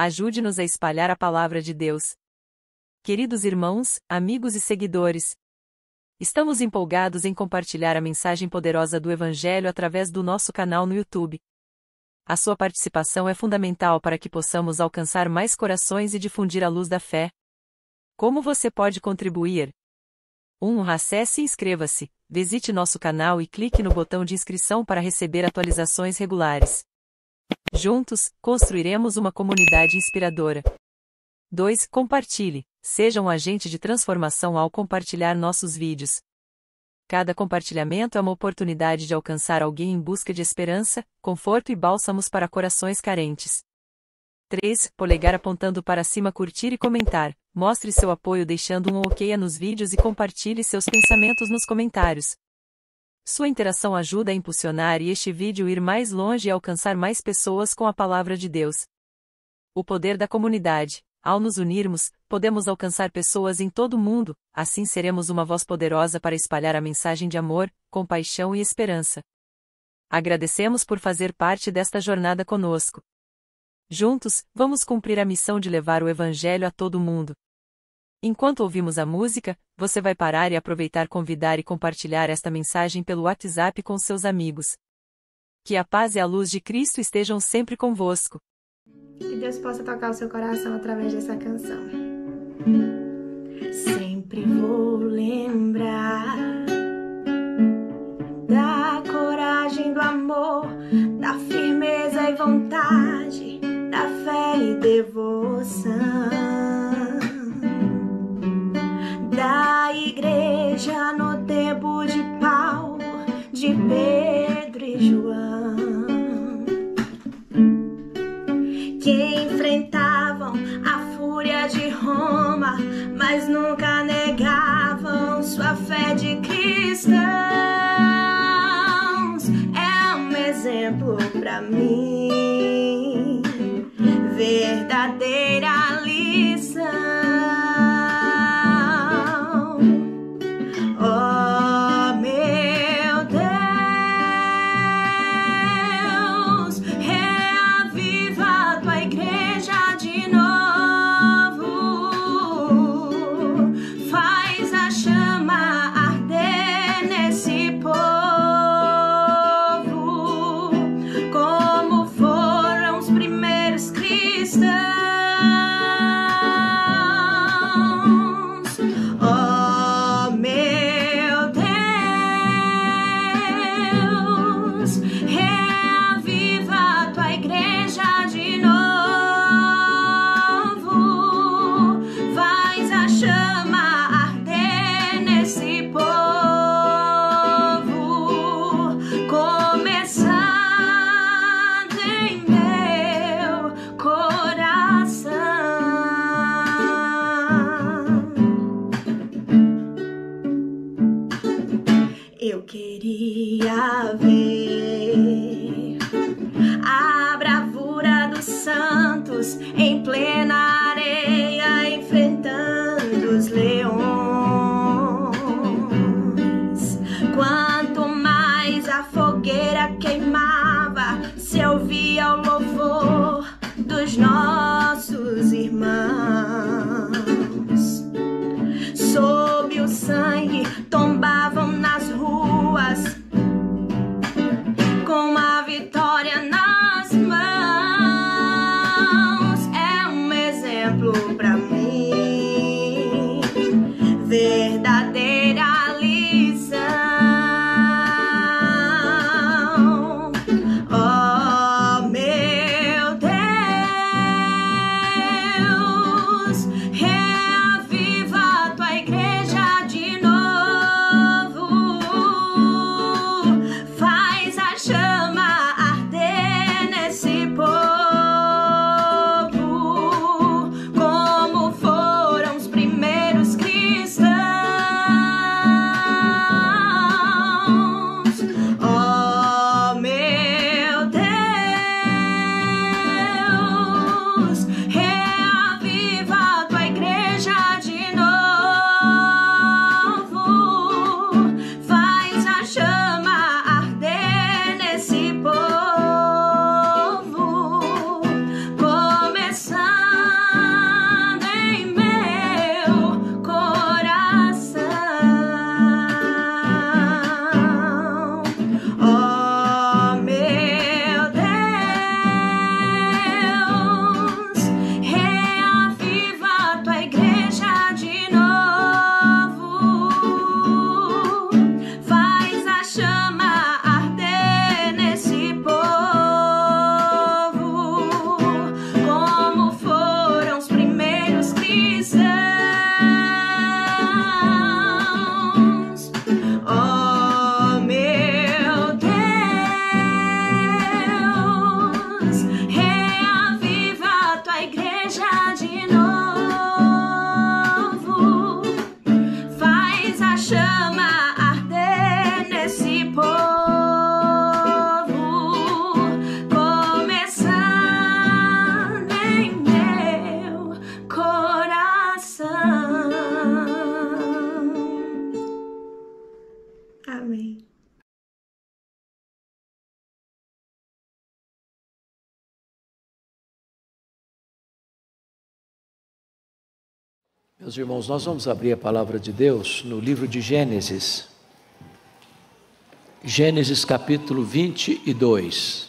Ajude-nos a espalhar a palavra de Deus. Queridos irmãos, amigos e seguidores, estamos empolgados em compartilhar a mensagem poderosa do Evangelho através do nosso canal no YouTube. A sua participação é fundamental para que possamos alcançar mais corações e difundir a luz da fé. Como você pode contribuir? 1. Acesse e inscreva-se, visite nosso canal e clique no botão de inscrição para receber atualizações regulares. Juntos, construiremos uma comunidade inspiradora. 2. Compartilhe. Seja um agente de transformação ao compartilhar nossos vídeos. Cada compartilhamento é uma oportunidade de alcançar alguém em busca de esperança, conforto e bálsamos para corações carentes. 3. Polegar apontando para cima, curtir e comentar. Mostre seu apoio deixando um OK nos vídeos e compartilhe seus pensamentos nos comentários. Sua interação ajuda a impulsionar este vídeo ir mais longe e alcançar mais pessoas com a palavra de Deus. O poder da comunidade. Ao nos unirmos, podemos alcançar pessoas em todo o mundo, assim seremos uma voz poderosa para espalhar a mensagem de amor, compaixão e esperança. Agradecemos por fazer parte desta jornada conosco. Juntos, vamos cumprir a missão de levar o Evangelho a todo mundo. Enquanto ouvimos a música, você vai parar e aproveitar convidar e compartilhar esta mensagem pelo WhatsApp com seus amigos. Que a paz e a luz de Cristo estejam sempre convosco. Que Deus possa tocar o seu coração através dessa canção. Sempre vou lembrar da coragem, do amor, da firmeza e vontade, da fé e devoção, da igreja no tempo de Paulo, de Pedro e João, que enfrentavam a fúria de Roma, mas nunca negavam sua fé de cristãos. É um exemplo pra mim, verdadeira lição. Oh, meu Deus, reaviva a tua igreja de novo, faz a chama arder nesse povo, como foram os primeiros cristãos. Oh, meu Deus, reaviva a tua igreja de novo, faz a chama arder nesse povo, começando em meu coração. Eu queria ver a bravura dos santos em plena areia, enfrentando os leões. Quanto mais a fogueira queimava, se ouvia o louvor dos nossos irmãos. Sob o sangue tombavam nas ruas, com a vitória nas mãos. É um exemplo Amém. Meus irmãos, nós vamos abrir a palavra de Deus no livro de Gênesis. Gênesis capítulo 22.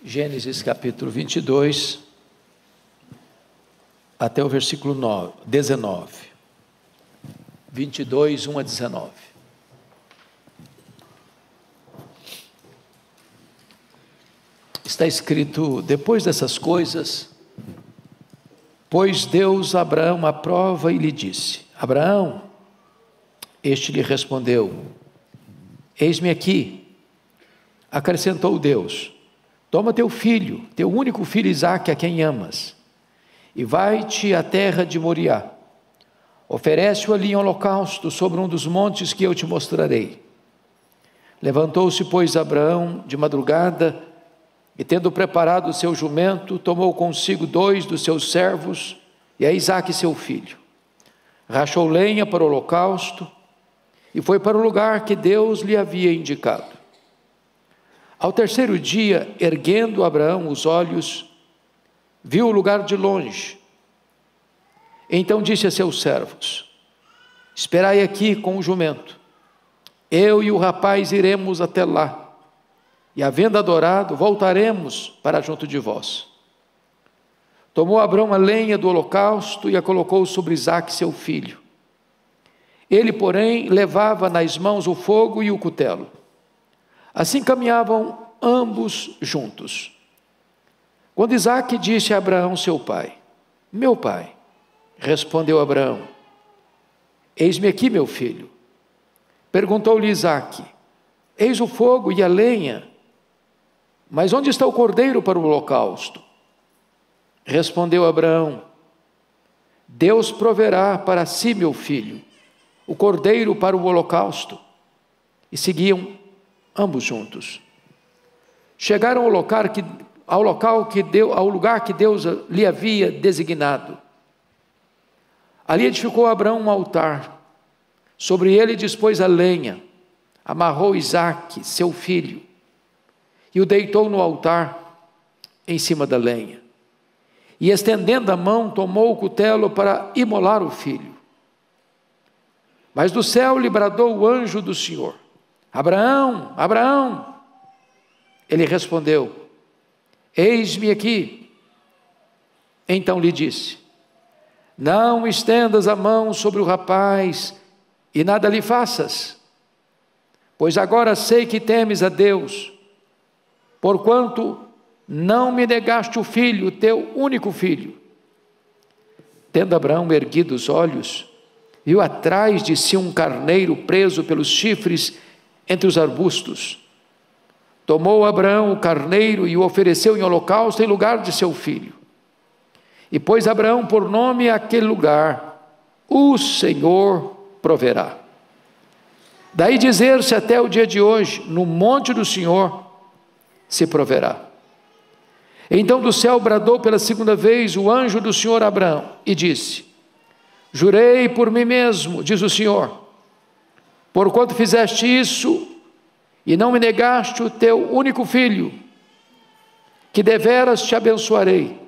Gênesis capítulo 22, até o versículo 19. 22, 1 a 19. Está escrito: depois dessas coisas, pôs Deus a Abraão à prova e lhe disse: Abraão. Este lhe respondeu: eis-me aqui. Acrescentou Deus: toma teu filho, teu único filho Isaque, a quem amas, e vai-te à terra de Moriá. Oferece-o ali em holocausto sobre um dos montes que eu te mostrarei. Levantou-se, pois, Abraão de madrugada, e tendo preparado o seu jumento, tomou consigo 2 dos seus servos e a Isaque seu filho. Rachou lenha para o holocausto e foi para o lugar que Deus lhe havia indicado. Ao terceiro dia, erguendo Abraão os olhos, viu o lugar de longe. Então disse a seus servos: esperai aqui com o jumento, eu e o rapaz iremos até lá, e havendo adorado, voltaremos para junto de vós. Tomou Abraão a lenha do holocausto e a colocou sobre Isaque seu filho. Ele, porém, levava nas mãos o fogo e o cutelo. Assim caminhavam ambos juntos. Quando Isaque disse a Abraão seu pai: meu pai, respondeu Abraão: eis-me aqui, meu filho. Perguntou-lhe Isaque: eis o fogo e a lenha, mas onde está o cordeiro para o holocausto? Respondeu Abraão: Deus proverá para si, meu filho, o cordeiro para o holocausto. E seguiam ambos juntos. Chegaram ao lugar que Deus lhe havia designado. Ali edificou Abraão um altar. Sobre ele dispôs a lenha, amarrou Isaque, seu filho, e o deitou no altar em cima da lenha. E estendendo a mão, tomou o cutelo para imolar o filho. Mas do céu lhe bradou o anjo do Senhor: Abraão, Abraão. Ele respondeu: eis-me aqui. Então lhe disse: não estendas a mão sobre o rapaz e nada lhe faças, pois agora sei que temes a Deus, porquanto não me negaste o filho, o teu único filho. Tendo Abraão erguido os olhos, viu atrás de si um carneiro preso pelos chifres entre os arbustos. Tomou Abraão o carneiro e o ofereceu em holocausto em lugar de seu filho. E pôs Abraão por nome àquele lugar: o Senhor proverá. Daí dizer-se até o dia de hoje: no monte do Senhor se proverá. Então do céu bradou pela segunda vez o anjo do Senhor a Abraão e disse: jurei por mim mesmo, diz o Senhor, porquanto fizeste isso e não me negaste o teu único filho, que deveras te abençoarei,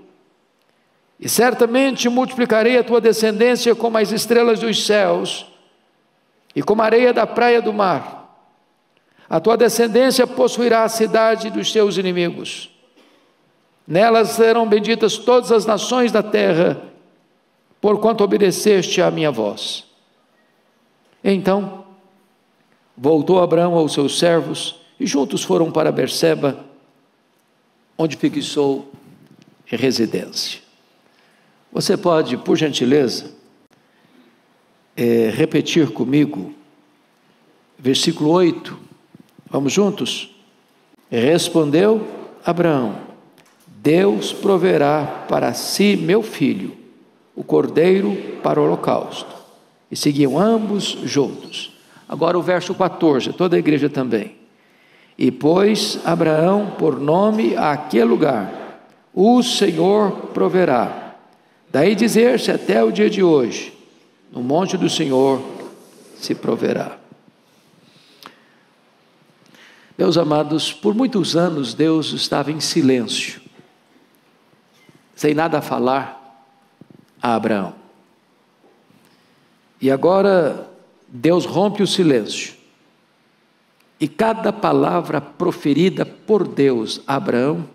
e certamente multiplicarei a tua descendência como as estrelas dos céus e como a areia da praia do mar. A tua descendência possuirá a cidade dos teus inimigos. Nelas serão benditas todas as nações da terra, porquanto obedeceste à minha voz. Então voltou Abraão aos seus servos, e juntos foram para Berseba, onde fixou residência. Você pode, por gentileza, repetir comigo, versículo 8, vamos juntos? Respondeu Abraão: Deus proverá para si, meu filho, o cordeiro para o holocausto. E seguiam ambos juntos. Agora o verso 14, toda a igreja também. E pôs Abraão por nome àquele lugar: o Senhor proverá. Daí dizer-se até o dia de hoje: no monte do Senhor se proverá. Meus amados, por muitos anos Deus estava em silêncio, sem nada a falar a Abraão. E agora Deus rompe o silêncio. E cada palavra proferida por Deus a Abraão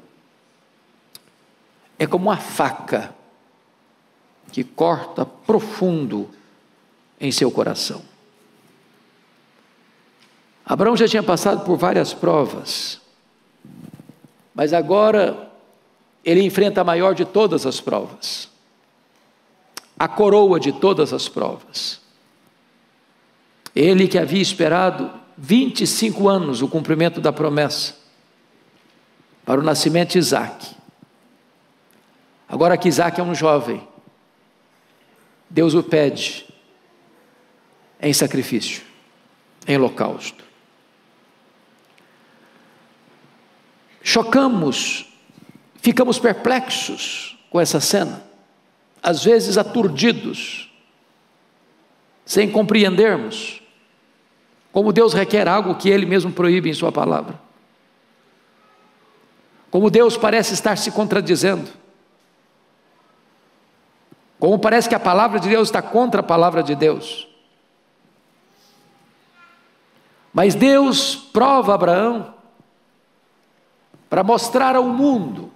é como uma faca que corta profundo em seu coração. Abraão já tinha passado por várias provas, mas agora ele enfrenta a maior de todas as provas, a coroa de todas as provas. Ele que havia esperado 25 anos o cumprimento da promessa para o nascimento de Isaque. Agora que Isaque é um jovem, Deus o pede em sacrifício, em holocausto. Chocamos, ficamos perplexos com essa cena, às vezes aturdidos, sem compreendermos como Deus requer algo que Ele mesmo proíbe em sua palavra, como Deus parece estar se contradizendo, como parece que a palavra de Deus está contra a palavra de Deus. Mas Deus prova Abraão para mostrar ao mundo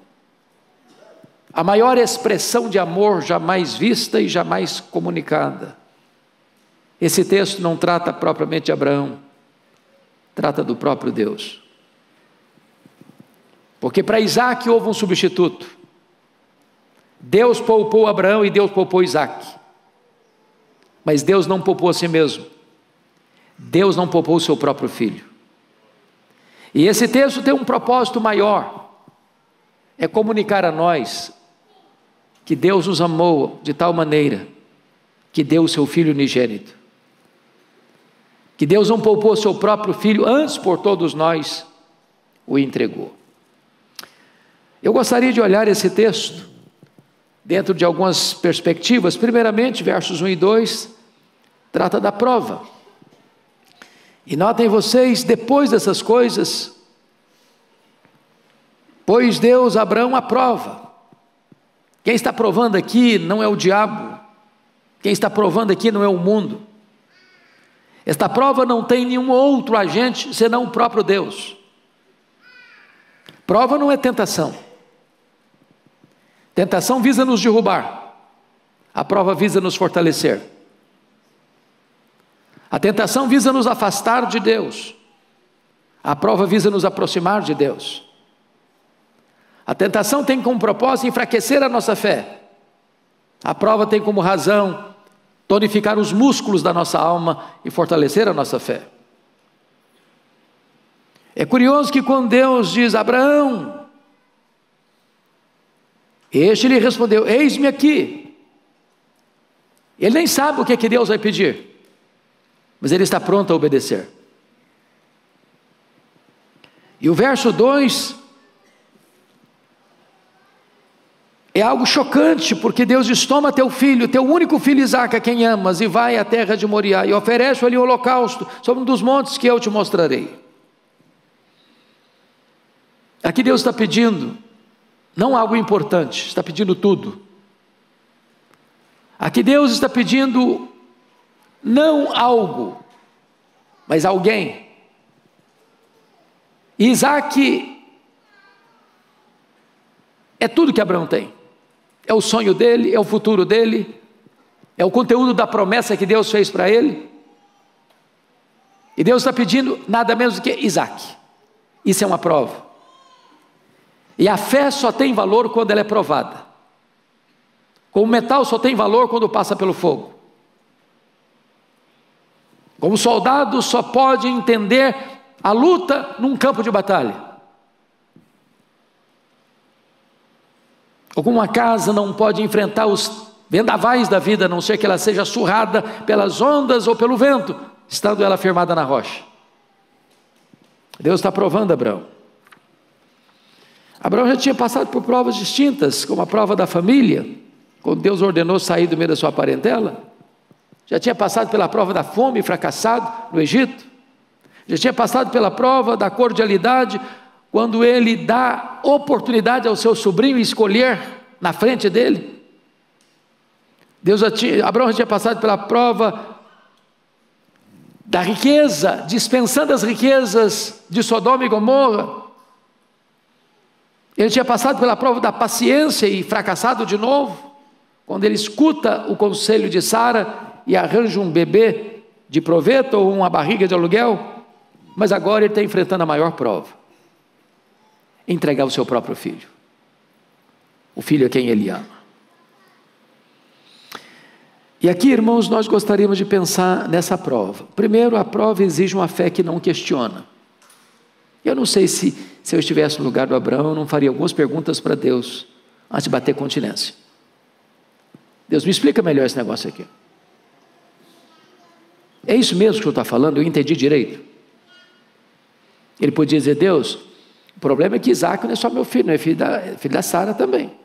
a maior expressão de amor jamais vista e jamais comunicada. Esse texto não trata propriamente de Abraão, trata do próprio Deus. Porque para Isaque houve um substituto. Deus poupou Abraão e Deus poupou Isaque. Mas Deus não poupou a si mesmo. Deus não poupou o seu próprio filho. E esse texto tem um propósito maior. É comunicar a nós que Deus nos amou de tal maneira que deu o seu filho unigênito. Que Deus não poupou o seu próprio filho, antes por todos nós o entregou. Eu gostaria de olhar esse texto dentro de algumas perspectivas. Primeiramente, versos 1 e 2, trata da prova. E notem vocês, depois dessas coisas, pois Deus Abraão aprova. Quem está provando aqui não é o diabo, quem está provando aqui não é o mundo. Esta prova não tem nenhum outro agente senão o próprio Deus. Prova não é tentação. Tentação visa nos derrubar, a prova visa nos fortalecer. A tentação visa nos afastar de Deus, a prova visa nos aproximar de Deus. A tentação tem como propósito enfraquecer a nossa fé, a prova tem como razão tonificar os músculos da nossa alma e fortalecer a nossa fé. É curioso que quando Deus diz: Abraão, este lhe respondeu: eis-me aqui. Ele nem sabe o que é que Deus vai pedir, mas ele está pronto a obedecer. E o verso 2 é algo chocante, porque Deus diz: toma teu filho, teu único filho Isaque, a quem amas, e vai à terra de Moriá, e oferece ali um holocausto sobre um dos montes que eu te mostrarei. Aqui Deus está pedindo não algo importante, está pedindo tudo. Aqui Deus está pedindo não algo, mas alguém. E Isaque é tudo que Abraão tem. É o sonho dele, é o futuro dele, é o conteúdo da promessa que Deus fez para ele. E Deus está pedindo nada menos do que Isaque. Isso é uma prova. E a fé só tem valor quando ela é provada. Como o metal só tem valor quando passa pelo fogo. Como o soldado só pode entender a luta num campo de batalha. Ou como uma casa não pode enfrentar os vendavais da vida, a não ser que ela seja surrada pelas ondas ou pelo vento, estando ela firmada na rocha. Deus está provando Abraão. Abraão já tinha passado por provas distintas, como a prova da família, quando Deus ordenou sair do meio da sua parentela. já tinha passado pela prova da fome e fracassado no Egito, já tinha passado pela prova da cordialidade, quando ele dá oportunidade ao seu sobrinho escolher na frente dele. Abraão já tinha passado pela prova da riqueza, dispensando as riquezas de Sodoma e Gomorra. Ele tinha passado pela prova da paciência e fracassado de novo, quando ele escuta o conselho de Sara e arranja um bebê de proveito ou uma barriga de aluguel. Mas agora ele está enfrentando a maior prova: entregar o seu próprio filho, o filho a quem ele ama. E aqui, irmãos, nós gostaríamos de pensar nessa prova. Primeiro, a prova exige uma fé que não questiona. Eu não sei se eu estivesse no lugar do Abraão, eu não faria algumas perguntas para Deus antes de bater continência. Deus, me explica melhor esse negócio aqui. É isso mesmo que o senhor está falando? Eu entendi direito? Ele podia dizer: Deus, o problema é que Isaac não é só meu filho, não é filho da Sara também.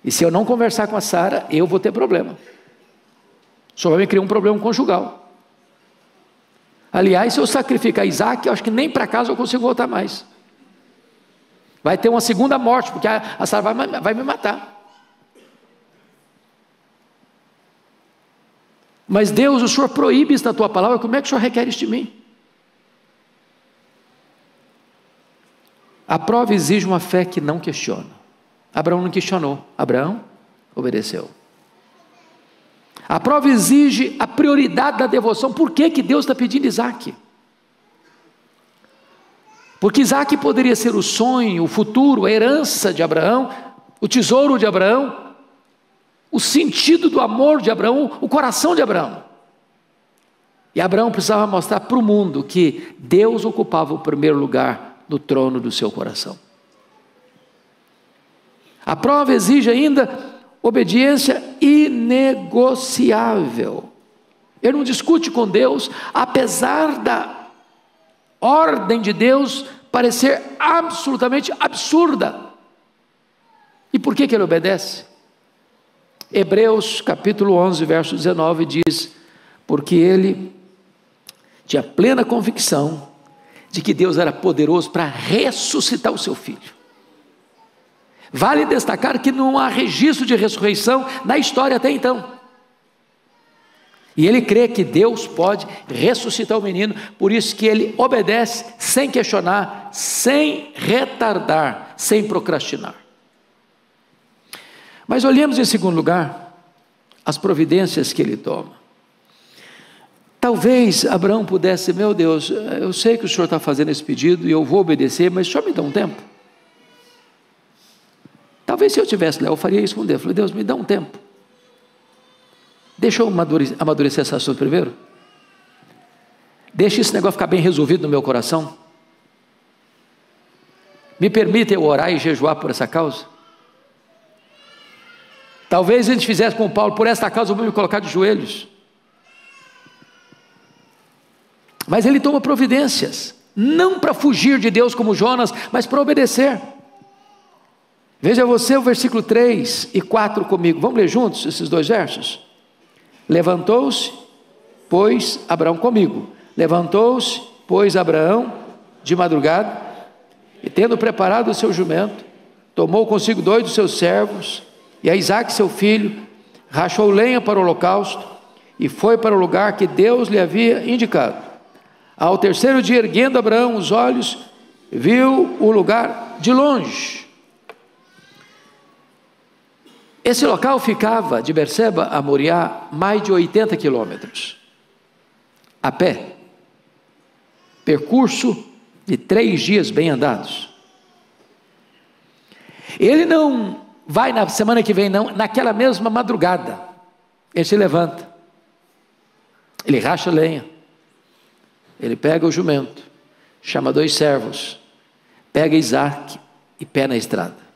E se eu não conversar com a Sara, eu vou ter problema. O senhor vai me criar um problema conjugal. Aliás, se eu sacrificar Isaac, eu acho que nem para casa eu consigo voltar mais. Vai ter uma segunda morte, porque a Sara vai me matar. Mas Deus, o senhor proíbe isso na tua palavra, como é que o senhor requer isso de mim? A prova exige uma fé que não questiona. Abraão não questionou, Abraão obedeceu. A prova exige a prioridade da devoção. Por que Deus está pedindo Isaac? Porque Isaac poderia ser o sonho, o futuro, a herança de Abraão, o tesouro de Abraão, o sentido do amor de Abraão, o coração de Abraão. E Abraão precisava mostrar para o mundo que Deus ocupava o primeiro lugar no trono do seu coração. A prova exige ainda obediência inegociável. Ele não discute com Deus, apesar da ordem de Deus parecer absolutamente absurda. E por que ele obedece? Hebreus capítulo 11, verso 19 diz: porque ele tinha plena convicção de que Deus era poderoso para ressuscitar o seu filho. Vale destacar que não há registro de ressurreição na história até então. E ele crê que Deus pode ressuscitar o menino, por isso que ele obedece sem questionar, sem retardar, sem procrastinar. Mas olhemos em segundo lugar as providências que ele toma. Talvez Abraão pudesse: meu Deus, eu sei que o senhor está fazendo esse pedido e eu vou obedecer, mas o senhor me dá um tempo? Talvez se eu tivesse lá, eu faria isso com Deus. Eu falei: Deus, me dá um tempo. Deixa eu amadurecer esse assunto primeiro. Deixa esse negócio ficar bem resolvido no meu coração. Me permita eu orar e jejuar por essa causa. Talvez a gente fizesse com Paulo: por esta causa eu vou me colocar de joelhos. Mas ele toma providências, não para fugir de Deus como Jonas, mas para obedecer. Veja você o versículo 3 e 4 comigo. Vamos ler juntos esses dois versos? Levantou-se, pois, Abraão comigo. Levantou-se, pois, Abraão, de madrugada, e tendo preparado o seu jumento, tomou consigo 2 dos seus servos, e a Isaque seu filho, rachou lenha para o holocausto, e foi para o lugar que Deus lhe havia indicado. Ao terceiro dia, erguendo Abraão os olhos, viu o lugar de longe. Esse local ficava de Berseba a Moriá mais de 80 quilômetros, a pé, percurso de 3 dias bem andados. Ele não vai na semana que vem não, naquela mesma madrugada, ele se levanta, ele racha lenha, ele pega o jumento, chama 2 servos, pega Isaac e pé na estrada.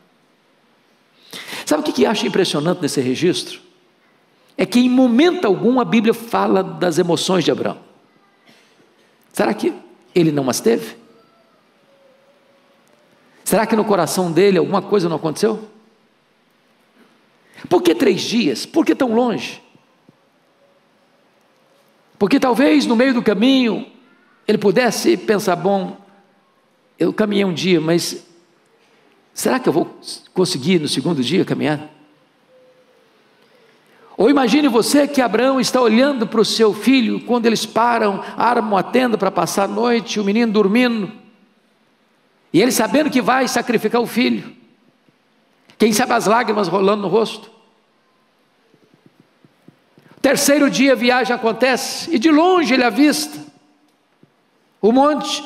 Sabe o que acho impressionante nesse registro? É que em momento algum a Bíblia fala das emoções de Abraão. Será que ele não as teve? Será que no coração dele alguma coisa não aconteceu? Por que 3 dias? Por que tão longe? Porque talvez no meio do caminho ele pudesse pensar: bom, eu caminhei um dia, mas será que eu vou conseguir no segundo dia caminhar? Ou imagine você que Abraão está olhando para o seu filho, quando eles param, armam a tenda para passar a noite, o menino dormindo, e ele sabendo que vai sacrificar o filho, quem sabe as lágrimas rolando no rosto. Terceiro dia a viagem acontece, e de longe ele avista o monte,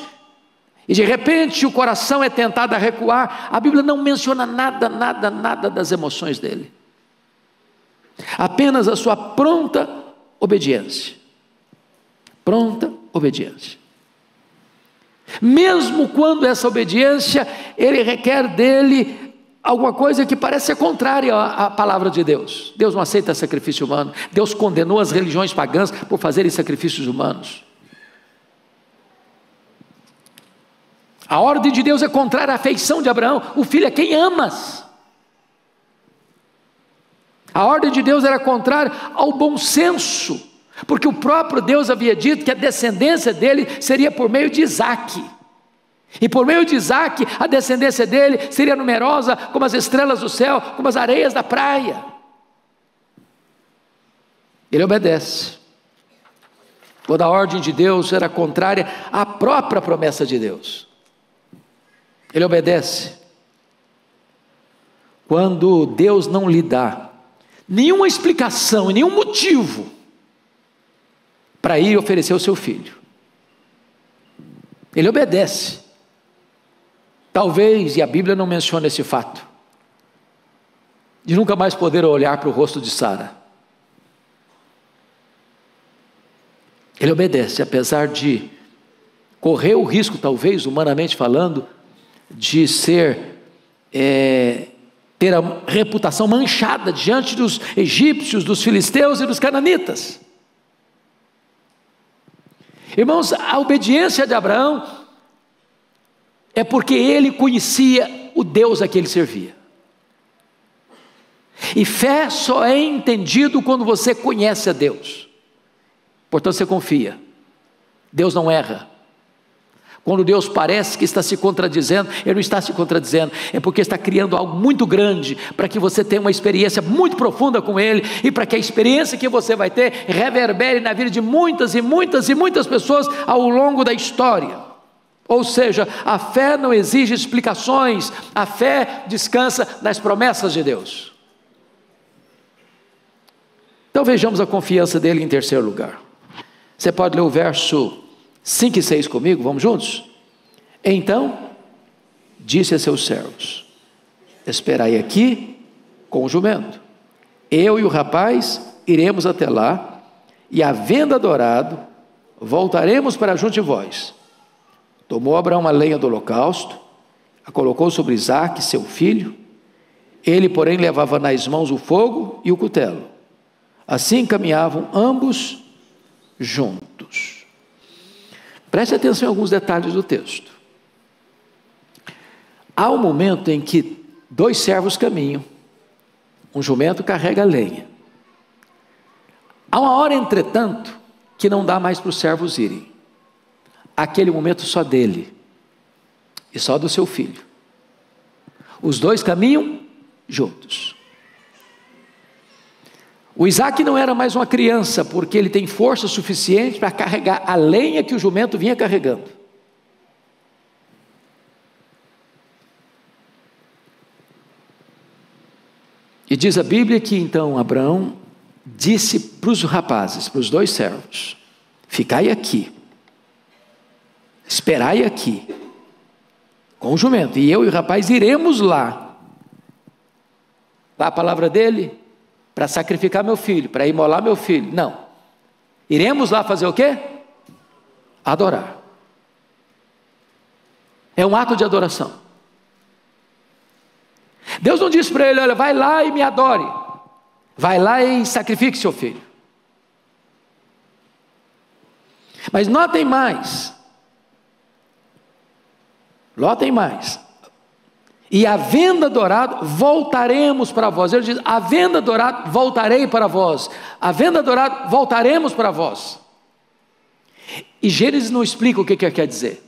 e de repente o coração é tentado a recuar. A Bíblia não menciona nada das emoções dele, apenas a sua pronta obediência. Pronta obediência. Mesmo quando essa obediência, ele requer dele alguma coisa que parece ser contrária à palavra de Deus. Deus não aceita sacrifício humano. Deus condenou as religiões pagãs por fazerem sacrifícios humanos. A ordem de Deus é contrária à afeição de Abraão. O filho é quem amas. A ordem de Deus era contrária ao bom senso, porque o próprio Deus havia dito que a descendência dele seria por meio de Isaque, e por meio de Isaque a descendência dele seria numerosa como as estrelas do céu, como as areias da praia. Ele obedece, quando a ordem de Deus era contrária à própria promessa de Deus. Ele obedece quando Deus não lhe dá nenhuma explicação e nenhum motivo para ir oferecer o seu filho. Ele obedece. Talvez, e a Bíblia não menciona esse fato, de nunca mais poder olhar para o rosto de Sara. Ele obedece, apesar de correr o risco, talvez, humanamente falando, de ter a reputação manchada diante dos egípcios, dos filisteus e dos cananitas. Irmãos, a obediência de Abraão é porque ele conhecia o Deus a que ele servia. E fé só é entendido quando você conhece a Deus. Portanto, você confia. Deus não erra. Quando Deus parece que está se contradizendo, Ele não está se contradizendo, é porque está criando algo muito grande, para que você tenha uma experiência muito profunda com Ele, e para que a experiência que você vai ter, reverbere na vida de muitas pessoas ao longo da história. Ou seja, a fé não exige explicações, a fé descansa nas promessas de Deus. Então vejamos a confiança dele em terceiro lugar. Você pode ler o verso 5 e 6 comigo, vamos juntos? Então, disse a seus servos: esperai aqui com o jumento, eu e o rapaz iremos até lá, e havendo adorado, voltaremos para junto de vós. Tomou Abraão a lenha do holocausto, a colocou sobre Isaque, seu filho, ele porém levava nas mãos o fogo e o cutelo. Assim caminhavam ambos juntos. Preste atenção em alguns detalhes do texto. Há um momento em que dois servos caminham, um jumento carrega a lenha. Há uma hora, entretanto, que não dá mais para os servos irem. Aquele momento só dele e só do seu filho. Os dois caminham juntos. O Isaque não era mais uma criança, porque ele tem força suficiente para carregar a lenha que o jumento vinha carregando. E diz a Bíblia que então Abraão disse para os rapazes, para os dois servos: ficai aqui, esperai aqui, com o jumento, e eu e o rapaz iremos lá. Qual a palavra dele? Para sacrificar meu filho, para imolar meu filho. Não. Iremos lá fazer o quê? Adorar. É um ato de adoração. Deus não disse para ele: olha, vai lá e me adore. Vai lá e sacrifique seu filho. Mas notem mais. Notem mais. E havendo adorado, voltaremos para vós. Ele diz: havendo adorado, voltarei para vós. Havendo adorado, voltaremos para vós. E Gênesis não explica o que quer dizer.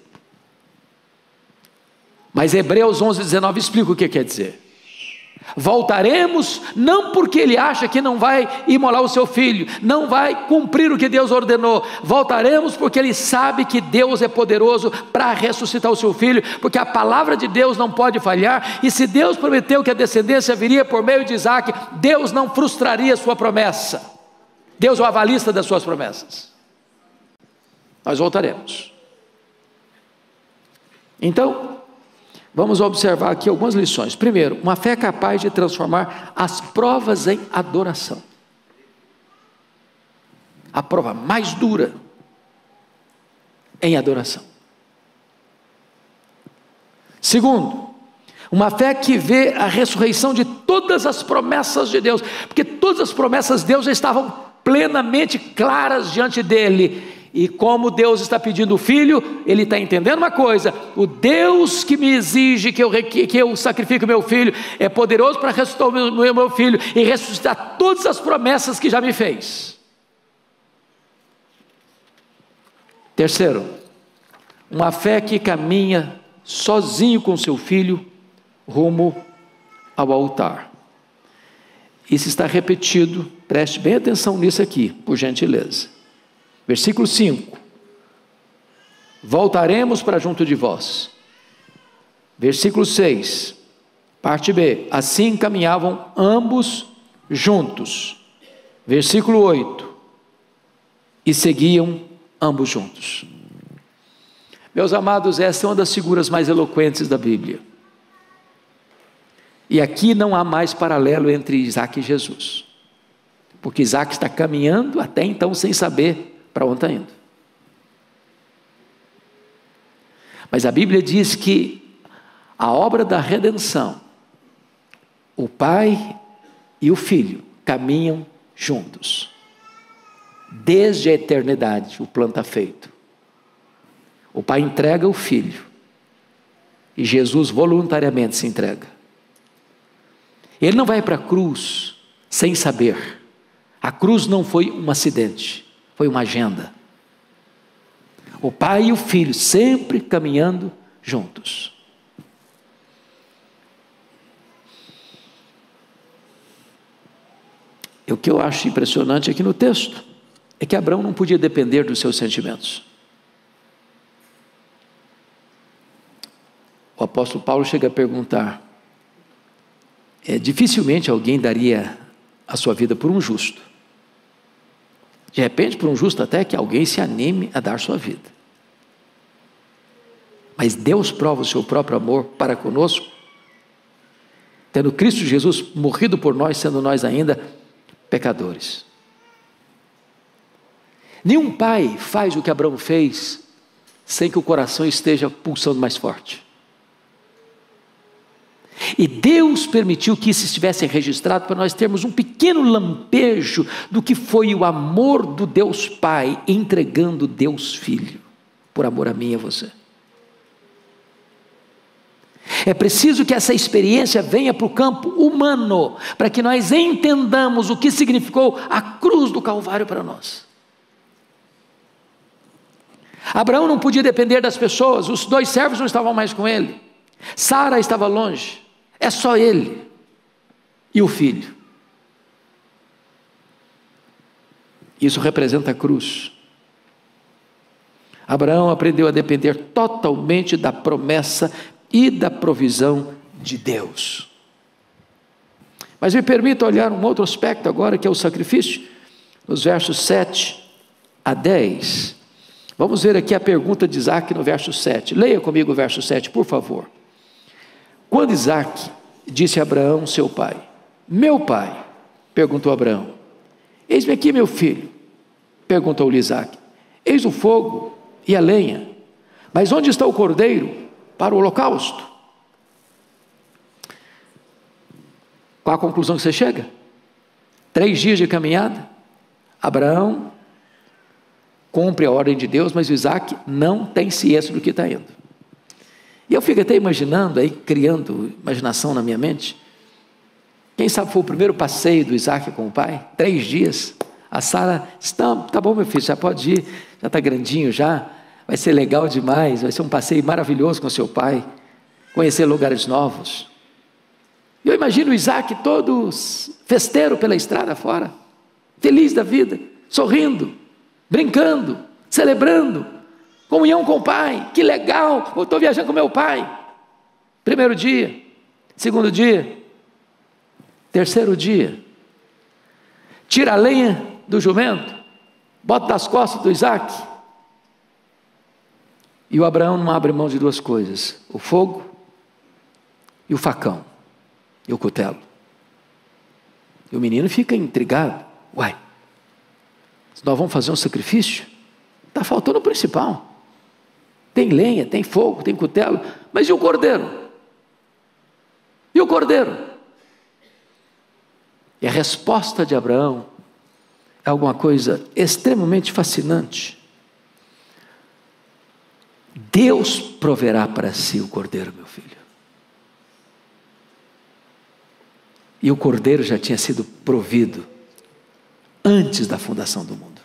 Mas Hebreus 11:19 explica o que quer dizer. Voltaremos, não porque ele acha que não vai imolar o seu filho, não vai cumprir o que Deus ordenou. Voltaremos porque ele sabe que Deus é poderoso para ressuscitar o seu filho, porque a palavra de Deus não pode falhar. E se Deus prometeu que a descendência viria por meio de Isaac, Deus não frustraria a sua promessa. Deus é o avalista das suas promessas. Nós voltaremos. Então, vamos observar aqui algumas lições. Primeiro, uma fé capaz de transformar as provas em adoração. A prova mais dura em adoração. Segundo, uma fé que vê a ressurreição de todas as promessas de Deus, porque todas as promessas de Deus já estavam plenamente claras diante dele. E como Deus está pedindo o filho, ele está entendendo uma coisa: o Deus que me exige que eu sacrifique o meu filho é poderoso para ressuscitar o meu filho e ressuscitar todas as promessas que já me fez. Terceiro, uma fé que caminha sozinho com seu filho rumo ao altar. Isso está repetido, preste bem atenção nisso aqui, por gentileza. Versículo 5, voltaremos para junto de vós. Versículo 6, parte B, assim caminhavam ambos juntos. Versículo 8, e seguiam ambos juntos. Meus amados, essa é uma das figuras mais eloquentes da Bíblia. E aqui não há mais paralelo entre Isaac e Jesus, porque Isaac está caminhando até então sem saber para onde está indo. Mas a Bíblia diz que a obra da redenção, o pai e o filho caminham juntos. Desde a eternidade o plano está feito. O pai entrega o filho e Jesus voluntariamente se entrega. Ele não vai para a cruz sem saber. A cruz não foi um acidente, foi uma agenda. O pai e o filho sempre caminhando juntos. E o que eu acho impressionante aqui no texto é que Abraão não podia depender dos seus sentimentos. O apóstolo Paulo chega a perguntar: dificilmente alguém daria a sua vida por um justo. De repente, por um justo até que alguém se anime a dar sua vida. Mas Deus prova o seu próprio amor para conosco, tendo Cristo Jesus morrido por nós, sendo nós ainda pecadores. Nenhum pai faz o que Abraão fez sem que o coração esteja pulsando mais forte. E Deus permitiu que isso estivesse registrado para nós termos um pequeno lampejo do que foi o amor do Deus Pai entregando Deus Filho por amor a mim e a você. É preciso que essa experiência venha para o campo humano, para que nós entendamos o que significou a cruz do Calvário para nós. Abraão não podia depender das pessoas, os 2 servos não estavam mais com ele, Sara estava longe, é só ele e o filho. Isso representa a cruz. Abraão aprendeu a depender totalmente da promessa e da provisão de Deus. Mas me permita olhar um outro aspecto agora, que é o sacrifício, nos versos 7 a 10. Vamos ver aqui a pergunta de Isaac no verso 7. Leia comigo o verso 7, por favor. Quando Isaac disse a Abraão, seu pai: meu pai, perguntou Abraão. Eis-me aqui, meu filho, perguntou-lhe Isaac. Eis o fogo e a lenha, mas onde está o cordeiro para o holocausto? Qual a conclusão que você chega? 3 dias de caminhada, Abraão cumpre a ordem de Deus, mas Isaac não tem ciência do que está indo. E eu fico até imaginando, aí, criando imaginação na minha mente, quem sabe foi o primeiro passeio do Isaac com o pai, 3 dias, A Sara disse, não, tá bom meu filho, já pode ir, já está grandinho já, vai ser legal demais, vai ser um passeio maravilhoso com seu pai, conhecer lugares novos. E eu imagino o Isaac todo festeiro pela estrada fora, feliz da vida, sorrindo, brincando, celebrando, comunhão com o pai, que legal, eu estou viajando com meu pai. Primeiro dia, segundo dia, terceiro dia, tira a lenha do jumento, bota das costas do Isaac, e o Abraão não abre mão de duas coisas, o fogo e o facão, e o cutelo. E o menino fica intrigado, uai, nós vamos fazer um sacrifício? Está faltando o principal, tem lenha, tem fogo, tem cutelo, mas e o cordeiro? E o cordeiro? E a resposta de Abraão é alguma coisa extremamente fascinante. Deus proverá para si o cordeiro, meu filho. E o cordeiro já tinha sido provido antes da fundação do mundo.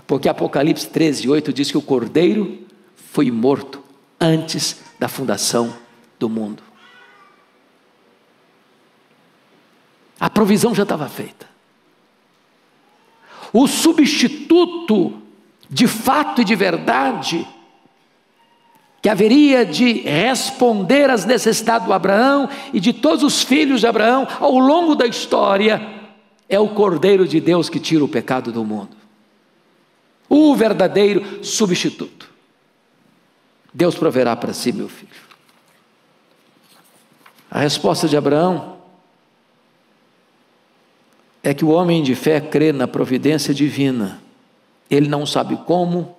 Porque Apocalipse 13:8 diz que o cordeiro foi morto antes da fundação do mundo. A provisão já estava feita. O substituto de fato e de verdade, que haveria de responder às necessidades do Abraão e de todos os filhos de Abraão ao longo da história, é o Cordeiro de Deus que tira o pecado do mundo. O verdadeiro substituto. Deus proverá para si, meu filho. A resposta de Abraão é que o homem de fé crê na providência divina. Ele não sabe como,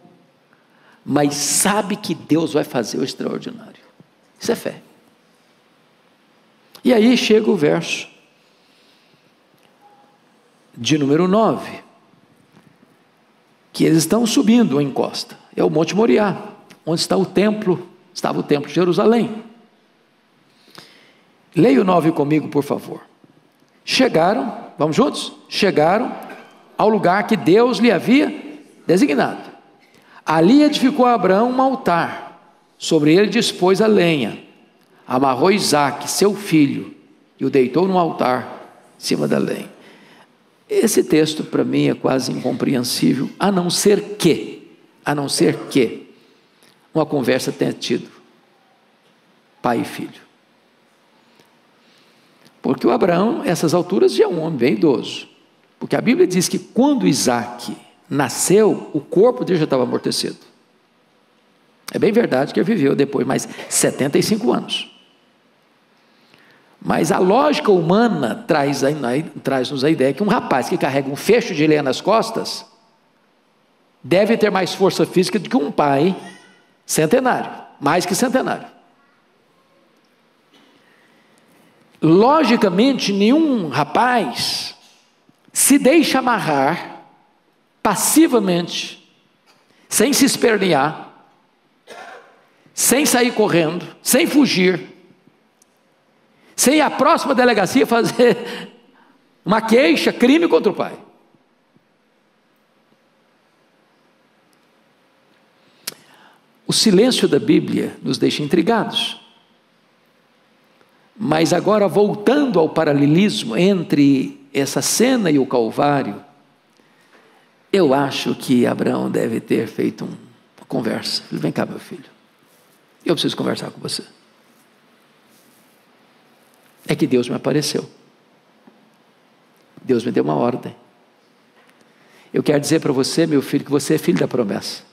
mas sabe que Deus vai fazer o extraordinário. Isso é fé. E aí chega o verso de número 9, que eles estão subindo uma encosta, é o Monte Moriá, onde está o templo, estava o templo de Jerusalém. Leia o 9 comigo, por favor. Chegaram, vamos juntos? Chegaram ao lugar que Deus lhe havia designado. Ali edificou Abraão um altar, sobre ele dispôs a lenha, amarrou Isaque, seu filho, e o deitou no altar, em cima da lenha. Esse texto para mim é quase incompreensível, a não ser que uma conversa tenha tido pai e filho. Porque o Abraão, essas alturas, já é um homem bem idoso. Porque a Bíblia diz que quando Isaque nasceu, o corpo dele já estava amortecido. É bem verdade que ele viveu depois mais 75 anos. Mas a lógica humana traz-nos a ideia que um rapaz que carrega um feixe de lenha nas costas deve ter mais força física do que um pai centenário, mais que centenário. Logicamente, nenhum rapaz se deixa amarrar passivamente, sem se espernear, sem sair correndo, sem fugir, sem ir à próxima delegacia fazer uma queixa, crime contra o pai. O silêncio da Bíblia nos deixa intrigados. Mas agora, voltando ao paralelismo entre essa cena e o Calvário, eu acho que Abraão deve ter feito uma conversa. Vem cá, meu filho, eu preciso conversar com você. É que Deus me apareceu. Deus me deu uma ordem. Eu quero dizer para você, meu filho, que você é filho da promessa.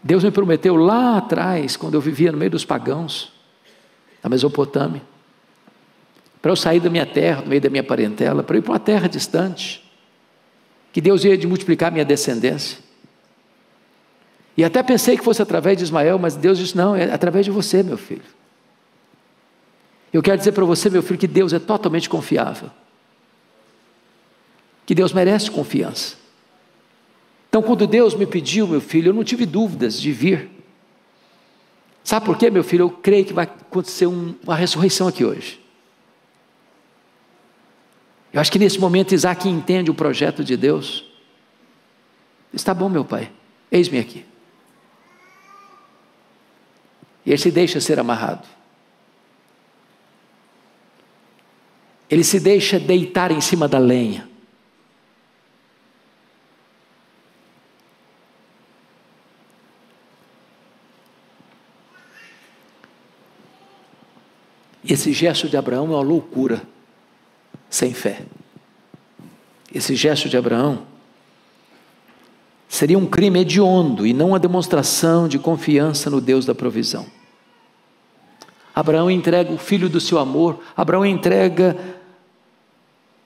Deus me prometeu lá atrás, quando eu vivia no meio dos pagãos, na Mesopotâmia, para eu sair da minha terra, do meio da minha parentela, para ir para uma terra distante, que Deus ia de multiplicar minha descendência. E até pensei que fosse através de Ismael, mas Deus disse, não, é através de você, meu filho. Eu quero dizer para você, meu filho, que Deus é totalmente confiável, que Deus merece confiança. Então, quando Deus me pediu, meu filho, eu não tive dúvidas de vir. Sabe por quê, meu filho? Eu creio que vai acontecer uma ressurreição aqui hoje. Eu acho que nesse momento Isaac entende o projeto de Deus. Está bom, meu pai, eis-me aqui. E ele se deixa ser amarrado. Ele se deixa deitar em cima da lenha. Esse gesto de Abraão é uma loucura sem fé. Esse gesto de Abraão seria um crime hediondo e não uma demonstração de confiança no Deus da provisão. Abraão entrega o filho do seu amor, Abraão entrega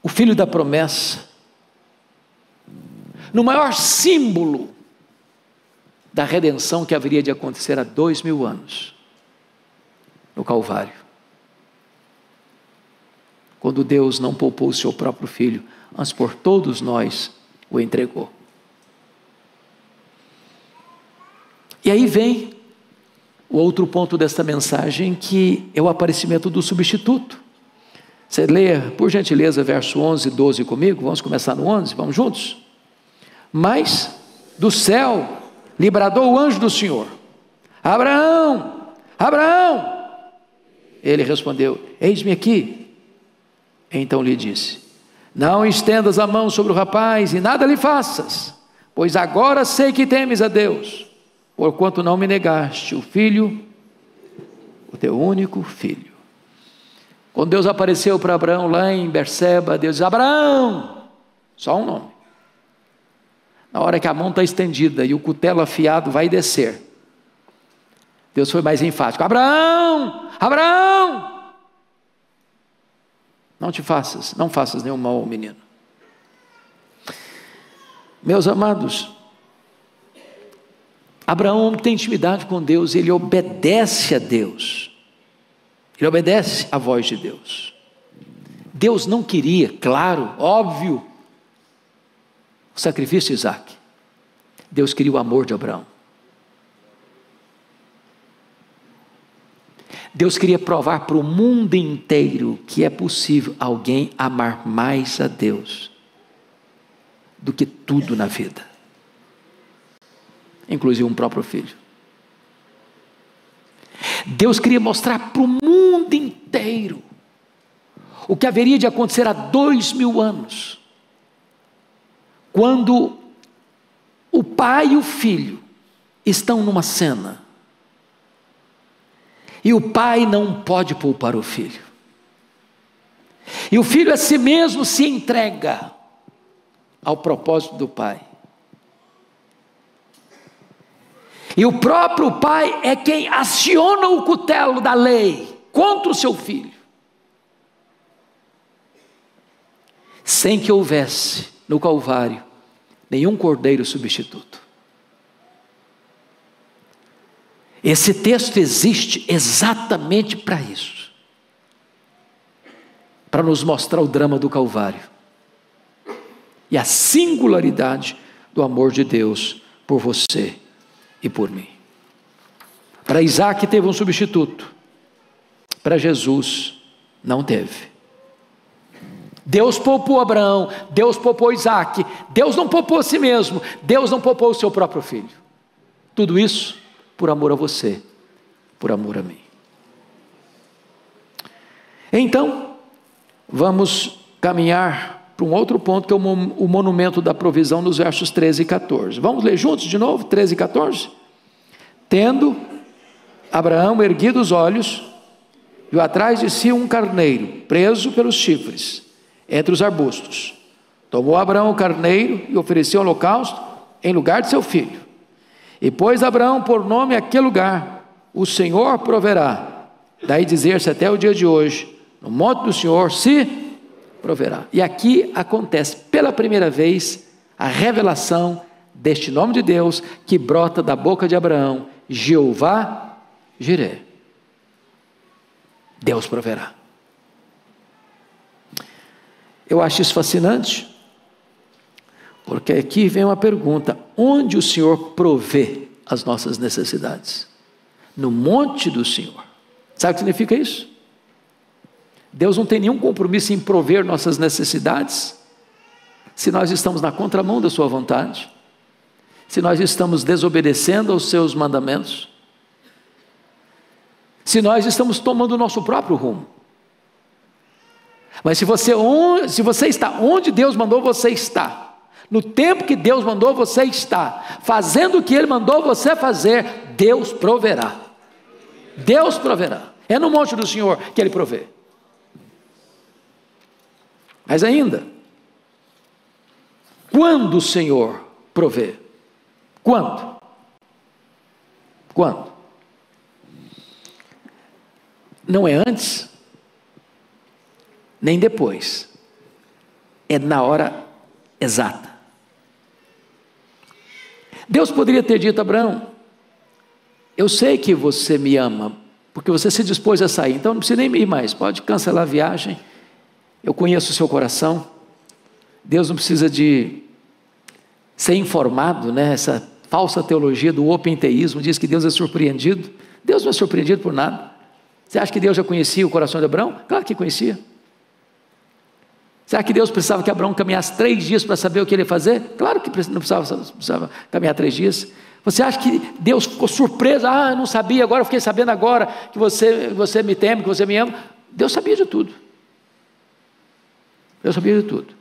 o filho da promessa, no maior símbolo da redenção que haveria de acontecer há 2000 anos, no Calvário. Quando Deus não poupou o seu próprio filho, mas por todos nós o entregou. E aí vem o outro ponto desta mensagem, que é o aparecimento do substituto. Você lê, por gentileza, verso 11 e 12 comigo, vamos começar no 11, vamos juntos? Mas do céu lhe bradou o anjo do Senhor: Abraão, Abraão! Ele respondeu: eis-me aqui. Então lhe disse: não estendas a mão sobre o rapaz e nada lhe faças, pois agora sei que temes a Deus, porquanto não me negaste o filho, o teu único filho. Quando Deus apareceu para Abraão lá em Berseba, Deus diz: Abraão, só um nome. Na hora que a mão está estendida e o cutelo afiado vai descer, Deus foi mais enfático: Abraão, Abraão! Não faças nenhum mal ao menino. Meus amados, Abraão tem intimidade com Deus, ele obedece a Deus, ele obedece à voz de Deus. Deus não queria, claro, óbvio, o sacrifício de Isaac. Deus queria o amor de Abraão. Deus queria provar para o mundo inteiro que é possível alguém amar mais a Deus do que tudo na vida, inclusive um próprio filho. Deus queria mostrar para o mundo inteiro o que haveria de acontecer há 2000 anos, quando o pai e o filho estão numa cena, e o pai não pode poupar o filho, e o filho a si mesmo se entrega ao propósito do pai, e o próprio pai é quem aciona o cutelo da lei contra o seu filho, sem que houvesse no Calvário nenhum cordeiro substituto. Esse texto existe exatamente para isso, para nos mostrar o drama do Calvário e a singularidade do amor de Deus por você e por mim. Para Isaac teve um substituto, para Jesus não teve. Deus poupou Abraão, Deus poupou Isaac, Deus não poupou a si mesmo, Deus não poupou o seu próprio filho. Tudo isso por amor a você, por amor a mim. Então, vamos caminhar para um outro ponto, que é o monumento da provisão, nos versos 13 e 14. Vamos ler juntos de novo, 13 e 14? Tendo Abraão erguido os olhos, viu atrás de si um carneiro, preso pelos chifres, entre os arbustos. Tomou Abraão o carneiro e ofereceu holocausto em lugar de seu filho. E pôs Abraão por nome aquele lugar: o Senhor proverá. Daí dizer-se até o dia de hoje: no monte do Senhor se proverá. E aqui acontece pela primeira vez a revelação deste nome de Deus, que brota da boca de Abraão: Jeová Jiré. Deus proverá. Eu acho isso fascinante, porque aqui vem uma pergunta: onde o Senhor provê as nossas necessidades? No monte do Senhor. Sabe o que significa isso? Deus não tem nenhum compromisso em prover nossas necessidades, se nós estamos na contramão da sua vontade, se nós estamos desobedecendo aos seus mandamentos, se nós estamos tomando o nosso próprio rumo. Mas se você está onde Deus mandou você estar, no tempo que Deus mandou você estar, fazendo o que Ele mandou você fazer, Deus proverá. Deus proverá. É no monte do Senhor que Ele provê. Mas ainda, quando o Senhor provê? Quando? Quando? Não é antes, nem depois, é na hora exata. Deus poderia ter dito a Abraão: eu sei que você me ama, porque você se dispôs a sair, então não precisa nem ir mais, pode cancelar a viagem, eu conheço o seu coração. Deus não precisa de ser informado, né? Essa falsa teologia do openteísmo diz que Deus é surpreendido. Deus não é surpreendido por nada. Você acha que Deus já conhecia o coração de Abraão? Claro que conhecia. Será que Deus precisava que Abraão caminhasse 3 dias para saber o que ele ia fazer? Claro que não precisava caminhar 3 dias. Você acha que Deus ficou surpreso? Eu não sabia, agora eu fiquei sabendo agora que você me teme, que você me ama. Deus sabia de tudo. Deus sabia de tudo.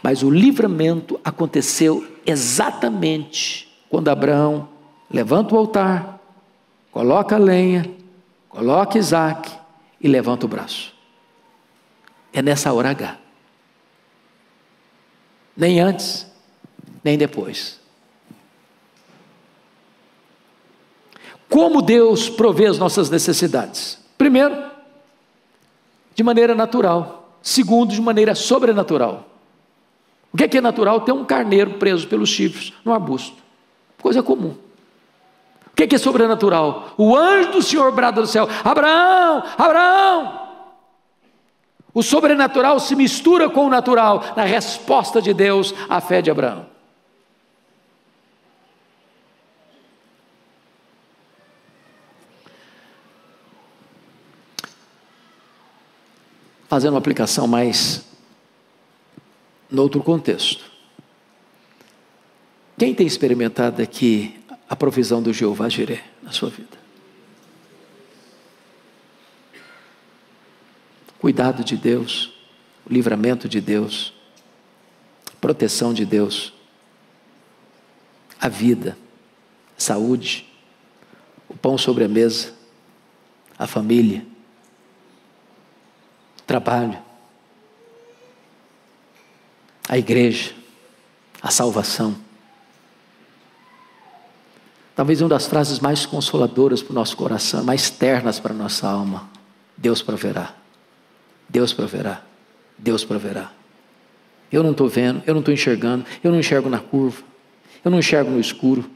Mas o livramento aconteceu exatamente quando Abraão levanta o altar, coloca a lenha, coloca Isaac e levanta o braço. É nessa hora H. Nem antes, nem depois. Como Deus provê as nossas necessidades? Primeiro, de maneira natural. Segundo, de maneira sobrenatural. O que é natural? Ter um carneiro preso pelos chifres no arbusto. Coisa comum. O que é sobrenatural? O anjo do Senhor brada do céu: Abraão, Abraão! O sobrenatural se mistura com o natural na resposta de Deus à fé de Abraão. Fazendo uma aplicação mais no outro contexto. Quem tem experimentado aqui a provisão do Jeová Jireh na sua vida? Cuidado de Deus, o livramento de Deus, proteção de Deus, a vida, a saúde, o pão sobre a mesa, a família, o trabalho, a igreja, a salvação. Talvez uma das frases mais consoladoras para o nosso coração, mais ternas para a nossa alma: Deus proverá. Deus proverá, Deus proverá. Eu não estou vendo, eu não estou enxergando, eu não enxergo na curva, eu não enxergo no escuro,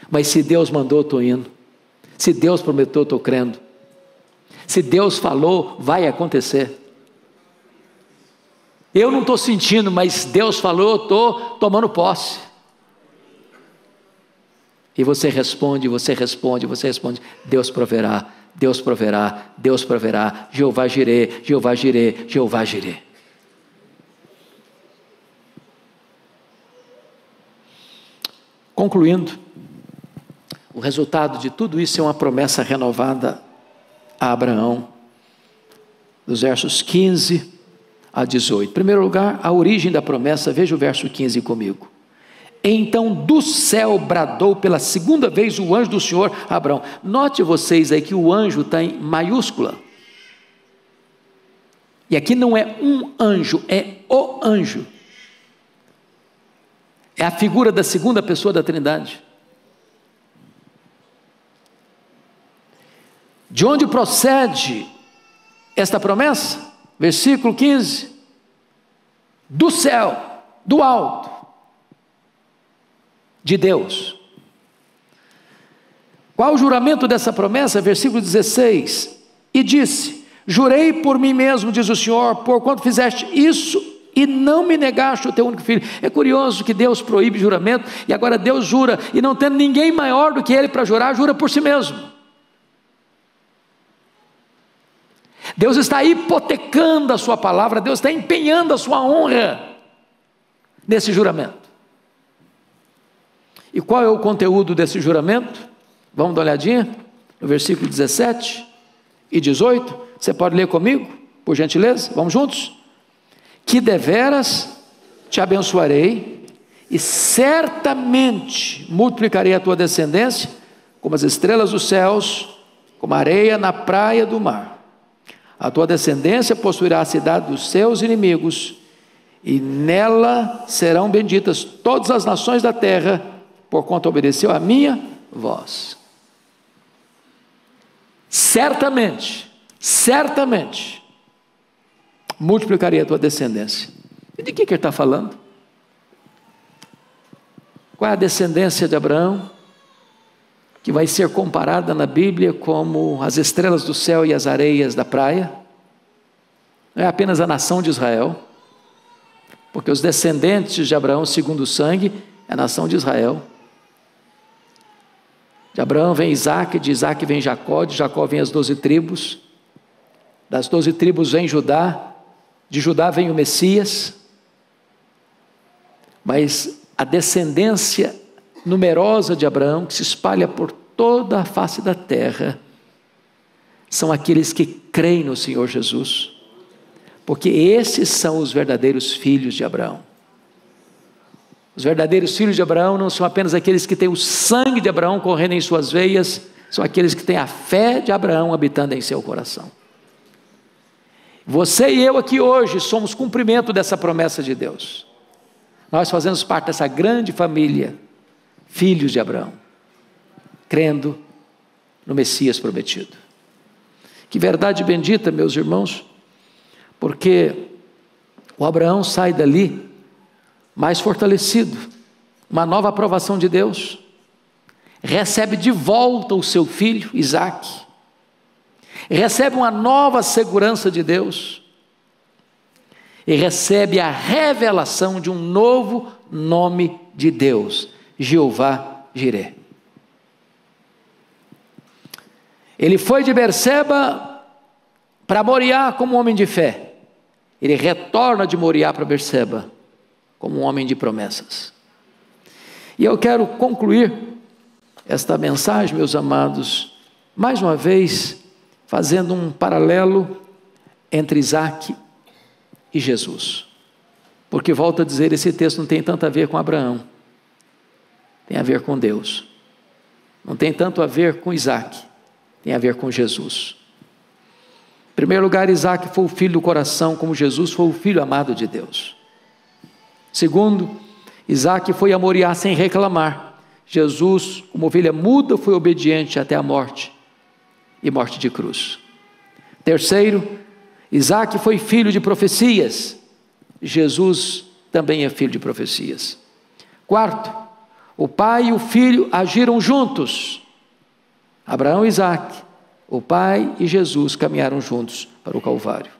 mas se Deus mandou, eu estou indo. Se Deus prometeu, eu estou crendo. Se Deus falou, vai acontecer. Eu não estou sentindo, mas Deus falou, eu estou tomando posse. E você responde, você responde, você responde: Deus proverá, Deus proverá, Deus proverá, Jeová Jireh, Jeová Jireh, Jeová Jireh. Concluindo, o resultado de tudo isso é uma promessa renovada a Abraão, dos versos 15 a 18. Em primeiro lugar, a origem da promessa, veja o verso 15 comigo. Então do céu bradou pela segunda vez o anjo do Senhor a Abraão. Note vocês aí que o anjo está em maiúscula. E aqui não é um anjo, é o anjo. É a figura da segunda pessoa da Trindade. De onde procede esta promessa? Versículo 15. Do céu, do alto, de Deus. Qual o juramento dessa promessa? Versículo 16. E disse: jurei por mim mesmo, diz o Senhor, porquanto fizeste isso e não me negaste o teu único filho. É curioso que Deus proíbe juramento, e agora Deus jura, e não tendo ninguém maior do que Ele para jurar, jura por si mesmo. Deus está hipotecando a sua palavra, Deus está empenhando a sua honra nesse juramento. E qual é o conteúdo desse juramento? Vamos dar uma olhadinha no versículo 17 e 18. Você pode ler comigo, por gentileza? Vamos juntos? Que deveras te abençoarei e certamente multiplicarei a tua descendência como as estrelas dos céus, como a areia na praia do mar. A tua descendência possuirá a cidade dos seus inimigos, e nela serão benditas todas as nações da terra, porquanto obedeceu a minha voz. Certamente, certamente, multiplicarei a tua descendência. E de que ele está falando? Qual é a descendência de Abraão, que vai ser comparada na Bíblia como as estrelas do céu e as areias da praia? Não é apenas a nação de Israel, porque os descendentes de Abraão, segundo o sangue, é a nação de Israel. De Abraão vem Isaac, de Isaac vem Jacó, de Jacó vem as 12 tribos, das 12 tribos vem Judá, de Judá vem o Messias. Mas a descendência numerosa de Abraão, que se espalha por toda a face da terra, são aqueles que creem no Senhor Jesus, porque esses são os verdadeiros filhos de Abraão. Os verdadeiros filhos de Abraão não são apenas aqueles que têm o sangue de Abraão correndo em suas veias, são aqueles que têm a fé de Abraão habitando em seu coração. Você e eu aqui hoje somos cumprimento dessa promessa de Deus. Nós fazemos parte dessa grande família, filhos de Abraão, crendo no Messias prometido. Que verdade bendita, meus irmãos, porque o Abraão sai dali mais fortalecido, uma nova aprovação de Deus, recebe de volta o seu filho Isaque, recebe uma nova segurança de Deus, e recebe a revelação de um novo nome de Deus, Jeová Jiré. Ele foi de Berseba para Moriá como um homem de fé, ele retorna de Moriá para Berseba como um homem de promessas. E eu quero concluir esta mensagem, meus amados, mais uma vez, fazendo um paralelo entre Isaque e Jesus. Porque, volto a dizer, esse texto não tem tanto a ver com Abraão, tem a ver com Deus. Não tem tanto a ver com Isaque, tem a ver com Jesus. Em primeiro lugar, Isaque foi o filho do coração, como Jesus foi o filho amado de Deus. Segundo, Isaque foi a Moriá sem reclamar. Jesus, como ovelha muda, foi obediente até a morte, e morte de cruz. Terceiro, Isaque foi filho de profecias. Jesus também é filho de profecias. Quarto, o pai e o filho agiram juntos. Abraão e Isaque, o pai e Jesus caminharam juntos para o Calvário.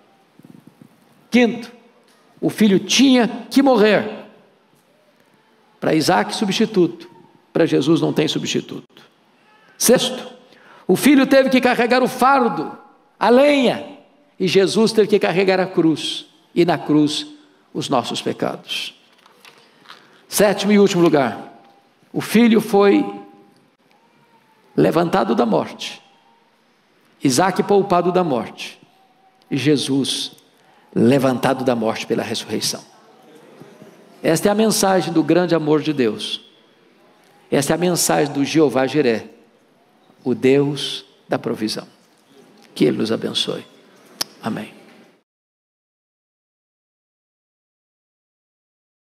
Quinto, o filho tinha que morrer. Para Isaque, substituto. Para Jesus não tem substituto. Sexto, o filho teve que carregar o fardo, a lenha, e Jesus teve que carregar a cruz, e na cruz os nossos pecados. Sétimo e último lugar, o filho foi levantado da morte, Isaque poupado da morte, e Jesus levantado da morte pela ressurreição. Esta é a mensagem do grande amor de Deus. Esta é a mensagem do Jeová Jiré, o Deus da provisão. Que Ele nos abençoe. Amém.